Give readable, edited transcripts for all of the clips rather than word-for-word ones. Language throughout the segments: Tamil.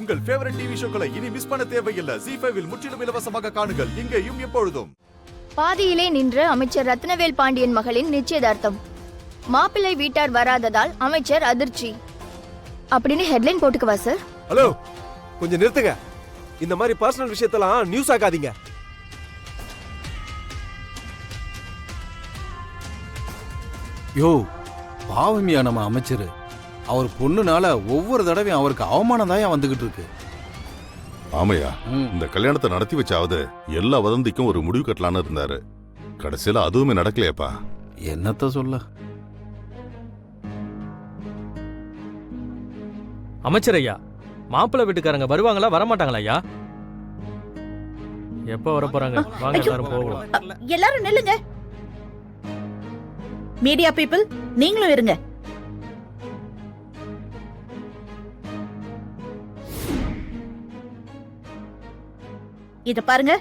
உங்கள் ஃபேவரட் டிவி ஷோக்களை இனி மிஸ் பண்ண தேவையில்லை. ZEE5 இல் முற்றிலும் இலவசமாக காணுங்கள். இங்கேயும் எப்பொழுதும். பாதியிலே நின்ற அமைச்சர் ரத்னவேல் பாண்டியன் மகளின் நிச்சயதார்த்தம். மாப்பிள்ளை வீட்டார் வராததால் அமைச்சர் அதிர்ச்சி அப்படின்னு ஹெட்லைன் போட்டுக்குவா சார்? ஹலோ, கொஞ்சம் நிறுத்துங்க. இந்த மாதிரி பர்சனல் விஷயத்தெல்லாம் நியூஸ் ஆகாதீங்க. யோ, பாவமியா நம்ம அமைச்சர். அவர் பொண்ணுனால ஒவ்வொரு தடவையும் அவருக்கு அவமானம் தான் வந்துகிட்டு இருக்கு. ஆமையா, இந்த கல்யாணத்தை நடத்தி வச்சாவது எல்லா வதந்திக்கும் ஒரு முடிவு கட்டலான்னு இருந்தாரு. கடைசியில அதுவுமே நடக்கலையப்பா. என்னத்த சொல்ல? அமைச்சர் ஐயா, மாப்பிள்ளை வீட்டுக்காரங்க வருவாங்களா வரமாட்டாங்களா ஐயா? எப்ப வர போறாங்க? வாங்க எல்லாரும் போவோம். எல்லாரும் நில்லுங்க. மீடியா பீப்புள் நீங்களும் இருங்க. இத பாருங்க,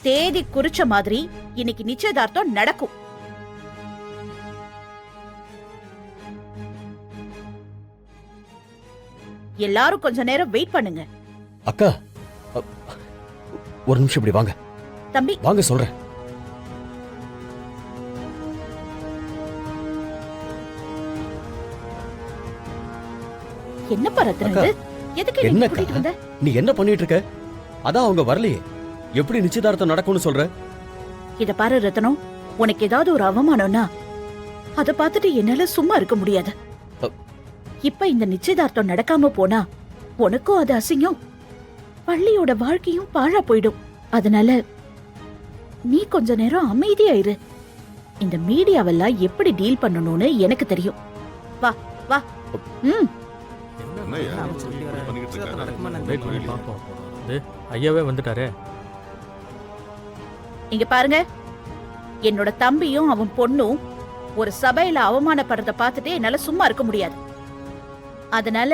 தேதி குறிச்ச மாதிரி இன்னைக்கு நிச்சயதார்த்தம் நடக்கும். எல்லாரும் கொஞ்ச நேரம் வெயிட் பண்ணுங்க. அக்கா, ஒரு நிமிஷம் இப்படி வாங்க. தம்பி வாங்க சொல்றேன். என்ன பரத்துறது? எதுக்கு நீ கூட்டிட்டு வந்த? நீ என்ன பண்ணிட்டு இருக்க? அதான் அவங்க வரலையே, எப்படி நிச்சயதார்த்தம் நடக்கும்னு சொல்ற? இத பாரு ரத்னம், உனக்கு ஏதாவது ஒரு அவமானம்னா அத பார்த்துட்டு என்னால சும்மா இருக்க முடியாது. இப்ப இந்த நிச்சயதார்த்தம் நடக்காம போனா உனக்கும் அது அசிங்கம், பள்ளியோட வாழ்க்கையும் பாழா போயிடும். அதனால நீ கொஞ்ச நேரம் அமைதியா இரு. இந்த மீடியாவெல்லாம் எப்படி டீல் பண்ணணும்னு எனக்கு தெரியும். வா வா. ஐயாவே வந்துட்டாரே. இங்க பாருங்க, என்னோட தம்பியும் அவன் பொண்ணும் ஒரு சபையில அவமானப்படுறத பார்த்துட்டு என்னால சும்மா இருக்க முடியாது. அதனால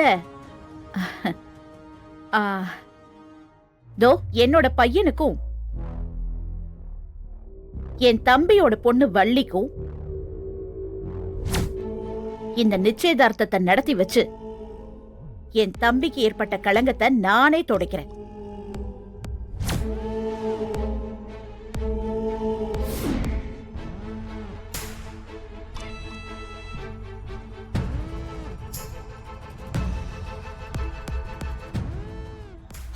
என்னோட பையனுக்கும் என் தம்பியோட பொண்ணு வள்ளிக்கும் இந்த நிச்சயதார்த்தத்தை நடத்தி வச்சு என் தம்பிக்கு ஏற்பட்ட களங்கத்தை நானே துடைக்கிறேன்.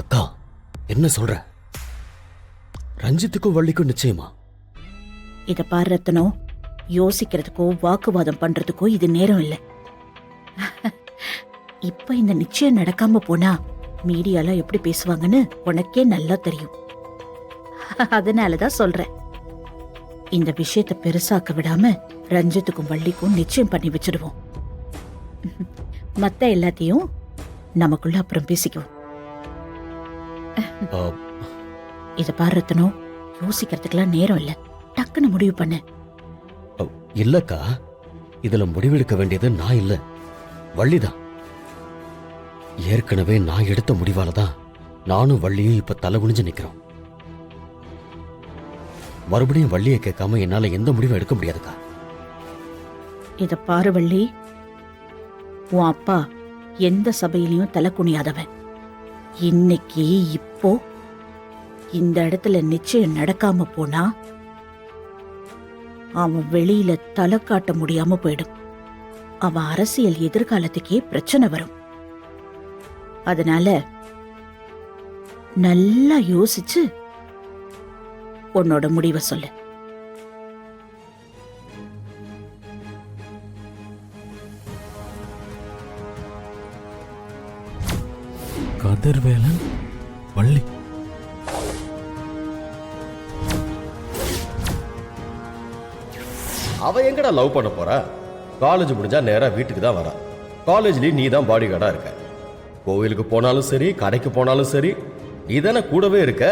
அக்கா, என்ன சொல்ற? ரஞ்சித்துக்கும் வள்ளிக்கும் நிச்சயமா? இத பாரு ரத்னம், யோசிக்கிறதுக்கோ வாக்குவாதம் பண்றதுக்கோ இது நேரம் இல்லை. இப்ப இந்த நிச்சயம் நடக்காம போனா மீடியால எப்படி பேசுவாங்கன்னு உனக்கே நல்லா தெரியும். அதனாலதான் சொல்றேன், இந்த விஷயத்தை பெருசாக்க விடாம ரஞ்சித்துக்கும் வள்ளிக்கும் நிச்சயம் பண்ணி வச்சிடுவோம். மத்த எல்லாத்தையும் நமக்குள்ள அப்புறம் பேசிக்குவோம். இத பாரு ரத்னம், யோசிக்கிறதுக்கெல்லாம் நேரம் இல்ல, டக்குன்னு முடிவு பண்ண. இல்லக்கா, இதுல முடிவெடுக்க வேண்டியது நான் இல்ல, வள்ளிதான். ஏற்கனவே நான் எடுத்த முடிவாலதான் நானும் வள்ளியும் இப்ப தலை குனிஞ்சு நிக்கிறோம். மறுபடியும் வள்ளியை கேட்காம என்னால எந்த முடிவும் எடுக்க முடியாதுக்கா. இத பாரு வள்ளி, உன் அப்பா எந்த சபையிலையும் தலை குனியாதவன். இன்னைக்கு இப்போ இந்த இடத்துல நிச்சயம் நடக்காம போனா அவன் வெளியில தலை காட்ட முடியாம போயிடும். அவன் அரசியல் எதிர்காலத்துக்கே பிரச்சனை வரும். அதனால நல்லா யோசிச்சு உன்னோட முடிவை சொல்லு. கதிர்வேலன் வள்ளி, அவ எங்கடா லவ் பண்ண போறா? காலேஜ் முடிஞ்சா நேரா வீட்டுக்கு தான் வரா. காலேஜ்லயும் நீ தான் பாடி கார்டா இருக்க. கோவிலுக்கு போனாலும் சரி, கடைக்கு போனாலும் சரி, நீ தானே கூடவே இருக்க.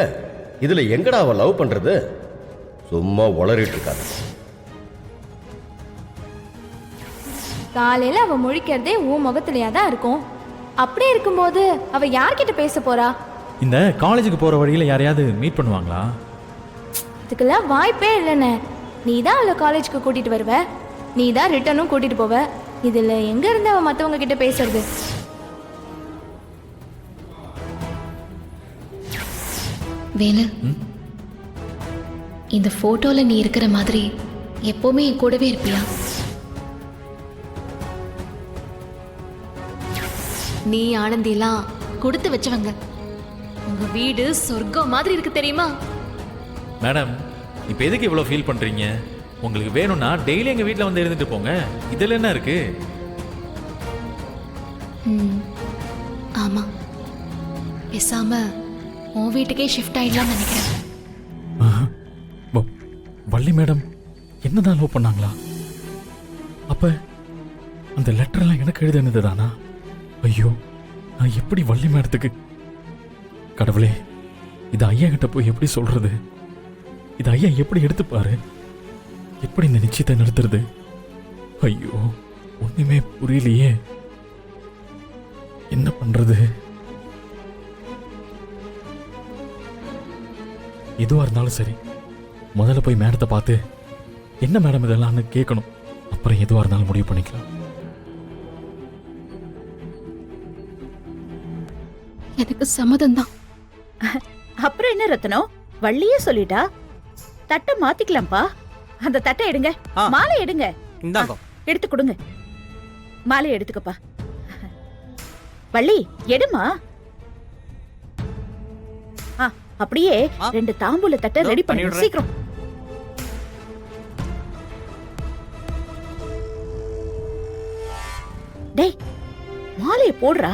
இதுல எங்கடா அவ லவ் பண்றது? சும்மா உளறிட்டு இருக்காது. காலையில அவ முழிக்கிறதே உன் முகத்திலேயே தான் இருக்கும். அப்படியே இருக்கும்போது அவ யார்கிட்ட பேச போறா? இந்த காலேஜுக்கு போற வழியில யாரையாவது மீட் பண்ணுவாங்களா? இதுக்கெல்லாம் வாய்ப்பே இல்லைன்னு. நீ தான் அவளை காலேஜுக்கு கூட்டிட்டு வருவ, நீ தான் ரிட்டனும் கூட்டிட்டு போவ. இதுல எங்க இருந்து அவ மத்தவங்க கிட்ட பேசுறது? வேலு, இந்த போட்டோல நீ இருக்கிற மாதிரி எப்பவுமே என் கூடவே இருப்பியா? நீ ஆனந்திலாம் கொடுத்து வச்சவங்க. உங்க வீடு சொர்க்கம் மாதிரி இருக்கு தெரியுமா? மேடம், இப்போ எதுக்கு இவ்வளோ ஃபீல் பண்ணுறீங்க? உங்களுக்கு வேணும்னா டெய்லி எங்கள் வீட்டில் வந்து இருந்துட்டு போங்க. இதில் என்ன இருக்கு? ஆமா, பேசாம உன் வீட்டுக்கே ஷிஃப்ட் ஆயிடலாம்னு நினைக்கிறேன். வள்ளி மேடம் என்னதான் லவ் பண்ணாங்களா? அப்ப அந்த லெட்டர்லாம் எனக்கு எழுதுனது தானா? ஐயோ, நான் எப்படி வள்ளி மேடத்துக்கு? கடவுளே, இது ஐயா கிட்ட போய் எப்படி சொல்றது? இது ஐயா எப்படி எடுத்துப்பாரு? எப்படி இந்த நிச்சயத்தை நடத்துறது? ஐயோ, ஒண்ணுமே புரியலையே. என்ன பண்றது? எதுவா இருந்தாலும் சரி, முதல்ல போய் மேடத்தை பார்த்து என்ன மேடம் இதெல்லாம்னு கேட்கணும். அப்புறம் எதுவா இருந்தாலும் முடிவு பண்ணிக்கலாம். எனக்கு சம்மதம் தான். அப்புறம் என்ன ரத்னம், வள்ளியே சொல்லிட்டா. தட்டை மாத்திக்கலாம்ப்பா. அந்த தட்டை எடுங்க, மாலை எடுங்க. எடுத்து கொடுங்க. மாலை எடுத்துக்கப்பா. வள்ளி எடுமா. அப்படியே 2 தாம்பூல தட்டை ரெடி பண்ணி சீக்கிரம். டேய், மாலையை போடுறா.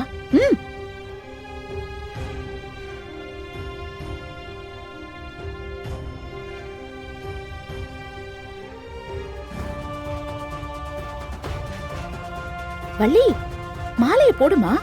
வள்ளி, மாலையை போடுமா.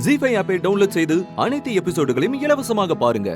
ZEE5 ஆப்பை டவுன்லோட் செய்து அனைத்து எபிசோடுகளையும் இலவசமாக பாருங்க.